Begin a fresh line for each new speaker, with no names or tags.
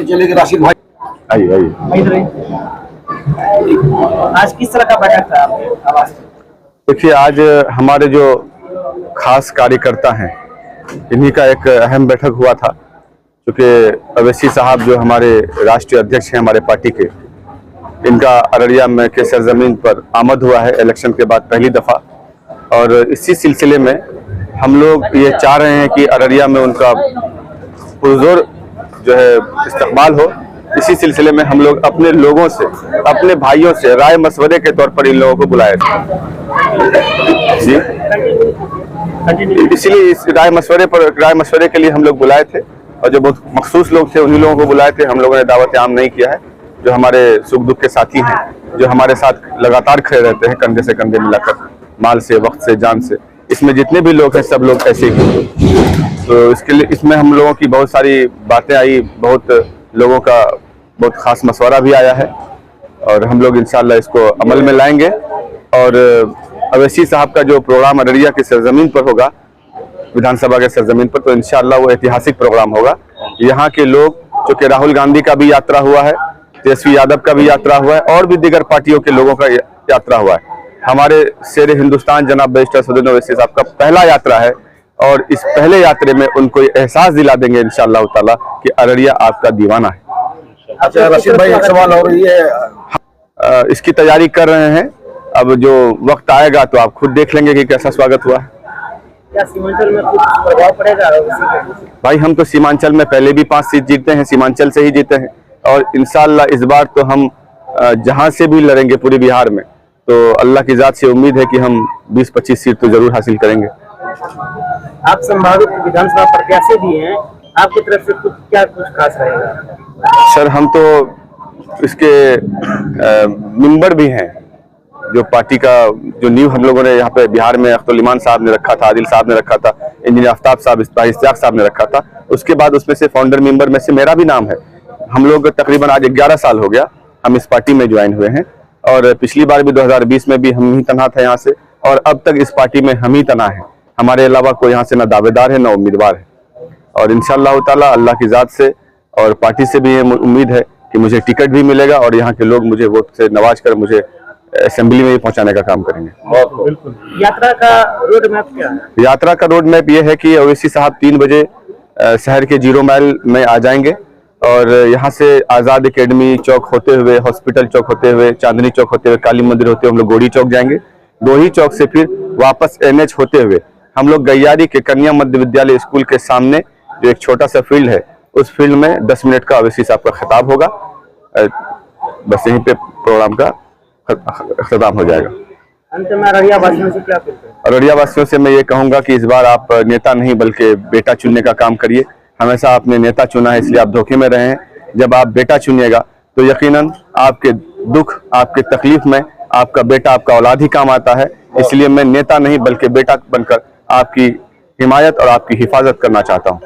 चलेंगे राशिद भाई।
आइए।
आज किस तरह का बैठक था आपके आवास में?
देखिए, आज हमारे जो खास कार्यकर्ता हैं इन्हीं का एक अहम बैठक हुआ था, क्योंकि अवैसी साहब जो हमारे राष्ट्रीय अध्यक्ष हैं हमारे पार्टी के, इनका अररिया में के सरजमीन पर आमद हुआ है इलेक्शन के बाद पहली दफ़ा। और इसी सिलसिले में हम लोग ये चाह रहे हैं कि अररिया में उनका पुरजोर जो है इस्तकबाल हो। इसी सिलसिले में हम लोग अपने लोगों से, अपने भाइयों से राय मशवरे के तौर पर इन लोगों को बुलाए थे जी। इसलिए इस राय मशवरे के लिए हम लोग बुलाए थे, और जो बहुत मखसूस लोग थे उन्हीं लोगों को बुलाए थे। हम लोगों ने दावत आम नहीं किया है। जो हमारे सुख दुख के साथी हैं, जो हमारे साथ लगातार खड़े रहते हैं कंधे से कंधे मिलाकर, माल से, वक्त से, जान से, इसमें जितने भी लोग हैं सब लोग ऐसे ही। तो इसके लिए इसमें हम लोगों की बहुत सारी बातें आई, बहुत लोगों का बहुत खास मशवरा भी आया है, और हम लोग इंशाअल्लाह इसको अमल में लाएंगे। और अवैसी साहब का जो प्रोग्राम अररिया की सरजमीन पर होगा, विधानसभा के सरजमीन पर, तो इंशाअल्लाह वो ऐतिहासिक प्रोग्राम होगा। यहाँ के लोग, चूँकि राहुल गांधी का भी यात्रा हुआ है, तेजस्वी यादव का भी यात्रा हुआ है, और भी दीगर पार्टियों के लोगों का यात्रा हुआ है, हमारे शेर हिंदुस्तान जनाब बैरिस्टर सदुद्दीन ओवैसी साहब का पहला यात्रा है। और इस पहले यात्रे में उनको एहसास दिला देंगे इंशाअल्लाह ताला कि अररिया आपका दीवाना है।
अच्छा राशिद भाई, एक सवाल और ये
इसकी तैयारी कर रहे हैं। अब जो वक्त आएगा तो आप खुद देख लेंगे कि कैसा स्वागत हुआ है।
क्या सीमांचल में कुछ प्रभाव पड़ेगा?
भाई, हम तो सीमांचल में पहले भी 5 सीट जीते हैं, सीमांचल से ही जीते हैं, और इंशाअल्लाह इस बार तो हम जहां से भी लड़ेंगे पूरे बिहार में, तो अल्लाह की जात से उम्मीद है कि हम 20-25 सीट तो जरूर हासिल करेंगे।
आप संभावित विधानसभा प्रत्याशी भी हैं, आपकी तरफ से कुछ खास रहेगा?
सर, हम तो इसके मेंबर भी हैं। जो पार्टी का जो नींव हम लोगों ने यहाँ पे बिहार में अख्तरुल ईमान साहब ने रखा था, आदिल साहब ने रखा था, इंजीनियर आफ्ताब साहब, इश्तियाक साहब ने रखा था, उसके बाद उसमें से फाउंडर मेंबर में से मेरा भी नाम है। हम लोग तकरीबन आज 11 साल हो गया हम इस पार्टी में ज्वाइन हुए हैं, और पिछली बार भी 2020 में भी हम ही तनहा थे यहाँ से, और अब तक इस पार्टी में हम ही तना है। हमारे अलावा कोई यहाँ से ना दावेदार है ना उम्मीदवार है। और इंशाअल्लाह ताला अल्लाह की जात से और पार्टी से भी ये उम्मीद है कि मुझे टिकट भी मिलेगा, और यहाँ के लोग मुझे वोट से नवाज कर मुझे असेंबली में भी पहुंचाने का काम करेंगे।
बिल्कुल। यात्रा का रोड मैप क्या है?
यात्रा का रोड मैप ये है कि ओवैसी साहब 3 बजे शहर के 0 माइल में आ जाएंगे, और यहाँ से आज़ाद एकेडमी चौक होते हुए, हॉस्पिटल चौक होते हुए, चांदनी चौक होते हुए, काली मंदिर होते हुए हम लोग गोड़ी चौक जाएंगे। गोड़ी चौक से फिर वापस NH होते हुए हम लोग गैयारी के कन्या मध्य विद्यालय स्कूल के सामने जो एक छोटा सा फील्ड है, उस फील्ड में 10 मिनट का ओवैसी साहब का खिताब होगा। बस यहीं पे प्रोग्राम का खत्म हो जाएगा।
अंत में अररिया वासियों से क्या कहते हैं?
अररिया वासियों से मैं ये कहूंगा कि इस बार आप नेता नहीं बल्कि बेटा चुनने का काम करिए। हमेशा आपने नेता चुना है, इसलिए आप धोखे में रहे हैं। जब आप बेटा चुनिएगा तो यकीनन आपके दुख, आपके तकलीफ में आपका बेटा, आपका औलाद ही काम आता है। इसलिए मैं नेता नहीं बल्कि बेटा बनकर आपकी हिमायत और आपकी हिफाजत करना चाहता हूँ।